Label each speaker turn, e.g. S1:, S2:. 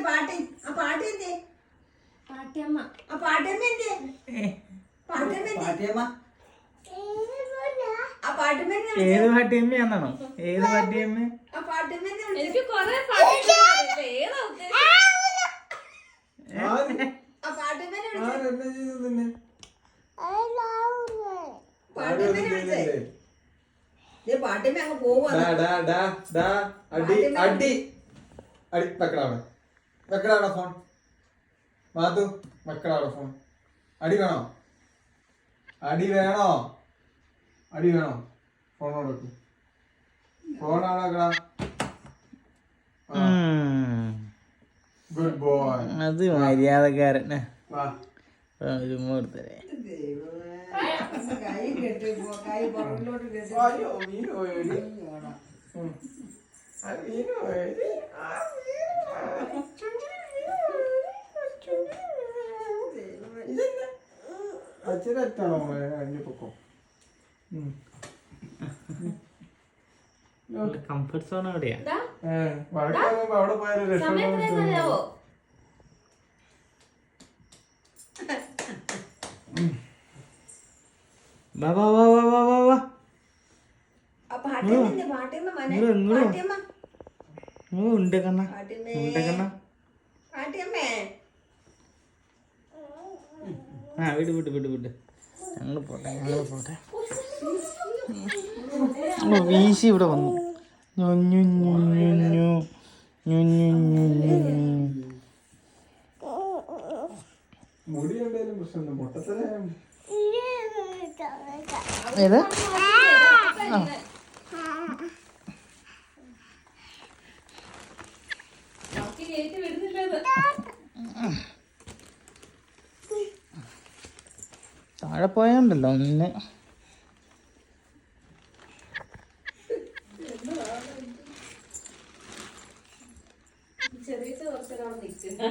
S1: പാട്ട് ആ പാട്ട് എന്തേ പാട്ടിയമ്മ ആ പാട്ടിയമ്മ എന്തേ പാട്ടിയമ്മ ആ പാട്ടിയമ്മ
S2: ഏത് പാട്ടിയമ്മയാണോ ഏത് പാട്ടിയമ്മ
S1: ആ പാട്ടിയമ്മ
S3: എനിക്ക് കൊറേ പാട്ട്
S1: ആ പാട്ടിയമ്മ പാട്ടിയമ്മ അങ്ങ് പോവാ
S4: വെക്കടാ ഫോൺ മാത്തു വെക്കടാ ഫോൺ അടി വേണോ അടി വേണോ അടി വേണോ ഫോണോട് വെക്ക് ഫോണാണോക്കടാ ഗുഡ് ബോയ്
S2: അത് മര്യാദക്കാരൻ
S4: വാ
S2: ഒരു മൂർത്തരെ
S1: കൈ കെട്ടി കൈ പുറകിലോട്ട് കെട്ടി
S4: അയ്യോ മീൻ പോയി അച്ഛനറ്റാണോ പൊക്കോ
S2: കംഫർട്ട് സോൺ എവിടെയാ
S4: വഴക്കാകുമ്പോ അവിടെ പോയാലും രക്ഷപ്പെടാൻ
S2: വാ വാ വാ വാ വാ വാ വാ ഉണ്ട് കണ്ണ ഉണ്ട് കണ്ണ ആ വിട് വിട് വിട് വിട് ഞങ്ങള് പോട്ടെ വീശി ഇവിടെ വന്നു
S4: മുടി എന്തായാലും പ്രശ്നം പൊട്ടത്തര
S2: ഏത് താഴെ പോയാണ്ടല്ലോ ഒന്ന്
S3: ചെറിയ കുറച്ചൊരാൾ നിൽക്കുന്നു.